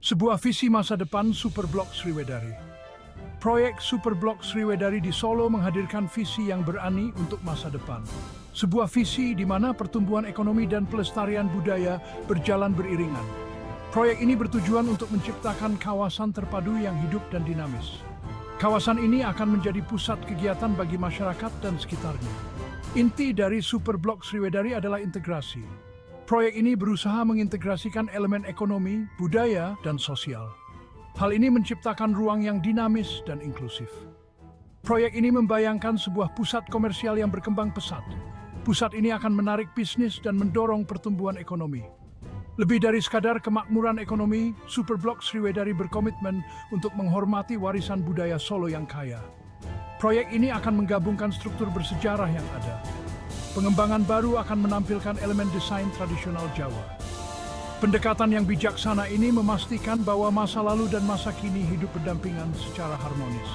Sebuah visi masa depan Superblok Sriwedari. Proyek Superblok Sriwedari di Solo menghadirkan visi yang berani untuk masa depan. Sebuah visi di mana pertumbuhan ekonomi dan pelestarian budaya berjalan beriringan. Proyek ini bertujuan untuk menciptakan kawasan terpadu yang hidup dan dinamis. Kawasan ini akan menjadi pusat kegiatan bagi masyarakat dan sekitarnya. Inti dari Superblok Sriwedari adalah integrasi. Proyek ini berusaha mengintegrasikan elemen ekonomi, budaya, dan sosial. Hal ini menciptakan ruang yang dinamis dan inklusif. Proyek ini membayangkan sebuah pusat komersial yang berkembang pesat. Pusat ini akan menarik bisnis dan mendorong pertumbuhan ekonomi. Lebih dari sekadar kemakmuran ekonomi, Superblok Sriwedari berkomitmen untuk menghormati warisan budaya Solo yang kaya. Proyek ini akan menggabungkan struktur bersejarah yang ada. Pengembangan baru akan menampilkan elemen desain tradisional Jawa. Pendekatan yang bijaksana ini memastikan bahwa masa lalu dan masa kini hidup berdampingan secara harmonis.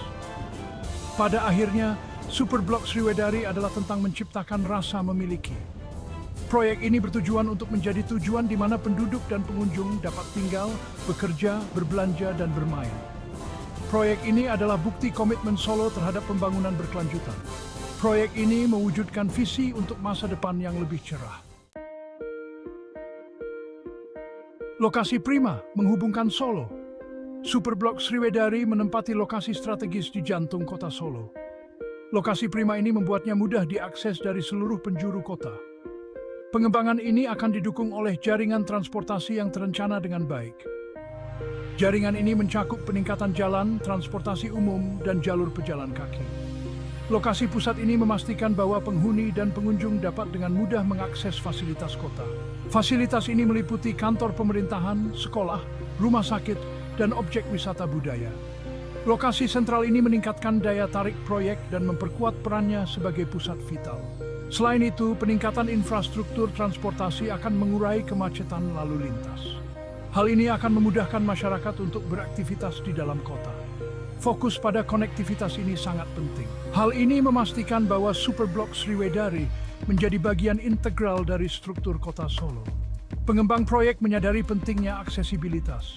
Pada akhirnya, Superblok Sriwedari adalah tentang menciptakan rasa memiliki. Proyek ini bertujuan untuk menjadi tujuan di mana penduduk dan pengunjung dapat tinggal, bekerja, berbelanja, dan bermain. Proyek ini adalah bukti komitmen Solo terhadap pembangunan berkelanjutan. Proyek ini mewujudkan visi untuk masa depan yang lebih cerah. Lokasi prima menghubungkan Solo. Superblok Sriwedari menempati lokasi strategis di jantung kota Solo. Lokasi prima ini membuatnya mudah diakses dari seluruh penjuru kota. Pengembangan ini akan didukung oleh jaringan transportasi yang terencana dengan baik. Jaringan ini mencakup peningkatan jalan, transportasi umum, dan jalur pejalan kaki. Lokasi pusat ini memastikan bahwa penghuni dan pengunjung dapat dengan mudah mengakses fasilitas kota. Fasilitas ini meliputi kantor pemerintahan, sekolah, rumah sakit, dan objek wisata budaya. Lokasi sentral ini meningkatkan daya tarik proyek dan memperkuat perannya sebagai pusat vital. Selain itu, peningkatan infrastruktur transportasi akan mengurai kemacetan lalu lintas. Hal ini akan memudahkan masyarakat untuk beraktivitas di dalam kota. Fokus pada konektivitas ini sangat penting. Hal ini memastikan bahwa Superblok Sriwedari menjadi bagian integral dari struktur kota Solo. Pengembang proyek menyadari pentingnya aksesibilitas.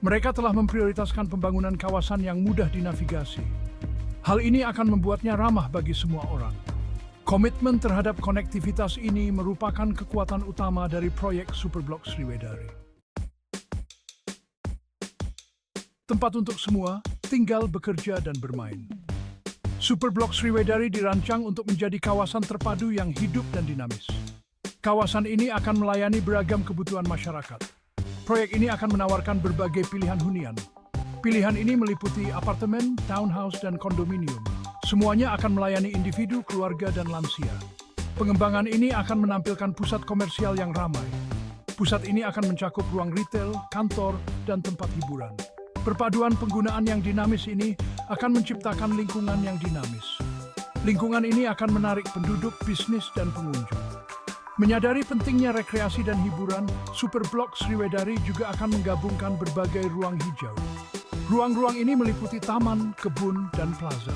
Mereka telah memprioritaskan pembangunan kawasan yang mudah dinavigasi. Hal ini akan membuatnya ramah bagi semua orang. Komitmen terhadap konektivitas ini merupakan kekuatan utama dari proyek Superblok Sriwedari. Tempat untuk semua, tinggal, bekerja, dan bermain. Superblok Sriwedari dirancang untuk menjadi kawasan terpadu yang hidup dan dinamis. Kawasan ini akan melayani beragam kebutuhan masyarakat. Proyek ini akan menawarkan berbagai pilihan hunian. Pilihan ini meliputi apartemen, townhouse, dan kondominium. Semuanya akan melayani individu, keluarga, dan lansia. Pengembangan ini akan menampilkan pusat komersial yang ramai. Pusat ini akan mencakup ruang retail, kantor, dan tempat hiburan. Perpaduan penggunaan yang dinamis ini akan menciptakan lingkungan yang dinamis. Lingkungan ini akan menarik penduduk, bisnis, dan pengunjung. Menyadari pentingnya rekreasi dan hiburan, Superblok Sriwedari juga akan menggabungkan berbagai ruang hijau. Ruang-ruang ini meliputi taman, kebun, dan plaza.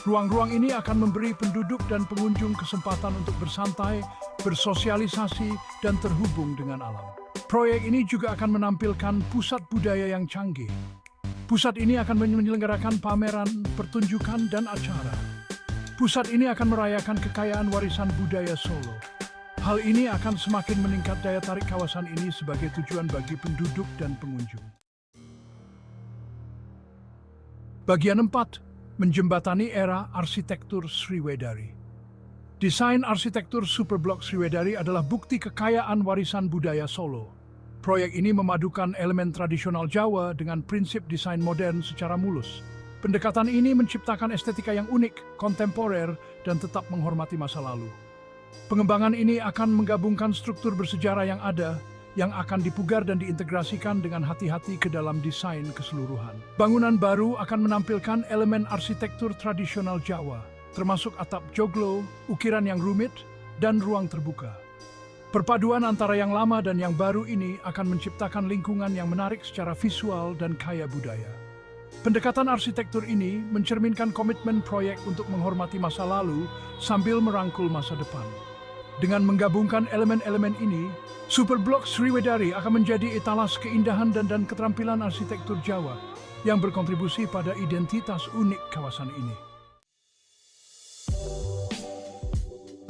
Ruang-ruang ini akan memberi penduduk dan pengunjung kesempatan untuk bersantai, bersosialisasi, dan terhubung dengan alam. Proyek ini juga akan menampilkan pusat budaya yang canggih. Pusat ini akan menyelenggarakan pameran, pertunjukan, dan acara. Pusat ini akan merayakan kekayaan warisan budaya Solo. Hal ini akan semakin meningkat daya tarik kawasan ini sebagai tujuan bagi penduduk dan pengunjung. Bagian 4. Menjembatani era arsitektur Sriwedari. Desain arsitektur Superblok Sriwedari adalah bukti kekayaan warisan budaya Solo. Proyek ini memadukan elemen tradisional Jawa dengan prinsip desain modern secara mulus. Pendekatan ini menciptakan estetika yang unik, kontemporer, dan tetap menghormati masa lalu. Pengembangan ini akan menggabungkan struktur bersejarah yang ada, yang akan dipugar dan diintegrasikan dengan hati-hati ke dalam desain keseluruhan. Bangunan baru akan menampilkan elemen arsitektur tradisional Jawa, termasuk atap joglo, ukiran yang rumit, dan ruang terbuka. Perpaduan antara yang lama dan yang baru ini akan menciptakan lingkungan yang menarik secara visual dan kaya budaya. Pendekatan arsitektur ini mencerminkan komitmen proyek untuk menghormati masa lalu sambil merangkul masa depan. Dengan menggabungkan elemen-elemen ini, Superblok Sriwedari akan menjadi etalas keindahan dan keterampilan arsitektur Jawa yang berkontribusi pada identitas unik kawasan ini.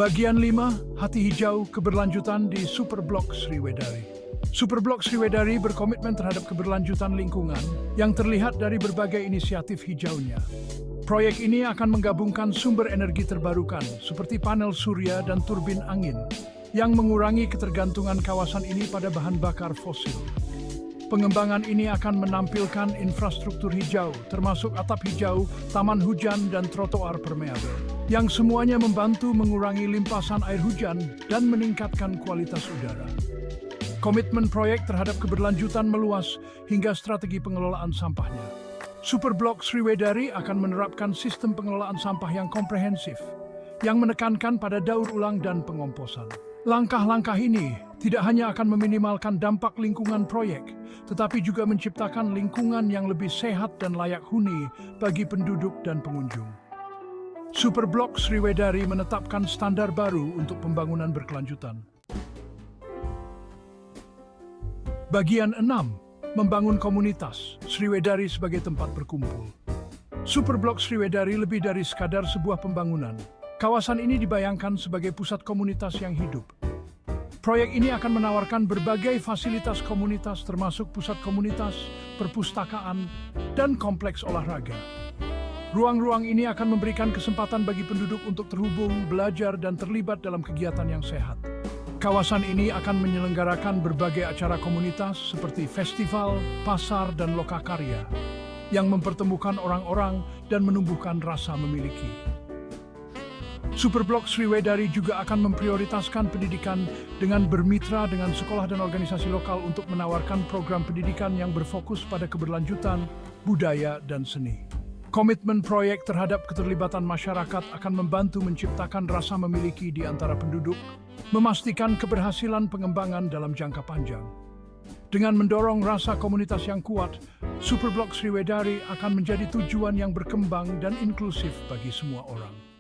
Bagian 5, Hati Hijau Keberlanjutan di Superblok Sriwedari. Superblok Sriwedari berkomitmen terhadap keberlanjutan lingkungan yang terlihat dari berbagai inisiatif hijaunya. Proyek ini akan menggabungkan sumber energi terbarukan seperti panel surya dan turbin angin yang mengurangi ketergantungan kawasan ini pada bahan bakar fosil. Pengembangan ini akan menampilkan infrastruktur hijau termasuk atap hijau, taman hujan, dan trotoar permeabel yang semuanya membantu mengurangi limpasan air hujan dan meningkatkan kualitas udara. Komitmen proyek terhadap keberlanjutan meluas hingga strategi pengelolaan sampahnya. Superblok Sriwedari akan menerapkan sistem pengelolaan sampah yang komprehensif, yang menekankan pada daur ulang dan pengomposan. Langkah-langkah ini tidak hanya akan meminimalkan dampak lingkungan proyek, tetapi juga menciptakan lingkungan yang lebih sehat dan layak huni bagi penduduk dan pengunjung. Superblok Sriwedari menetapkan standar baru untuk pembangunan berkelanjutan. Bagian 6. Membangun komunitas Sriwedari sebagai tempat berkumpul. Superblok Sriwedari lebih dari sekadar sebuah pembangunan. Kawasan ini dibayangkan sebagai pusat komunitas yang hidup. Proyek ini akan menawarkan berbagai fasilitas komunitas termasuk pusat komunitas, perpustakaan, dan kompleks olahraga. Ruang-ruang ini akan memberikan kesempatan bagi penduduk untuk terhubung, belajar, dan terlibat dalam kegiatan yang sehat. Kawasan ini akan menyelenggarakan berbagai acara komunitas seperti festival, pasar, dan lokakarya yang mempertemukan orang-orang dan menumbuhkan rasa memiliki. Superblok Sriwedari juga akan memprioritaskan pendidikan dengan bermitra dengan sekolah dan organisasi lokal untuk menawarkan program pendidikan yang berfokus pada keberlanjutan, budaya, dan seni. Komitmen proyek terhadap keterlibatan masyarakat akan membantu menciptakan rasa memiliki di antara penduduk, memastikan keberhasilan pengembangan dalam jangka panjang. Dengan mendorong rasa komunitas yang kuat, Superblok Sriwedari akan menjadi tujuan yang berkembang dan inklusif bagi semua orang.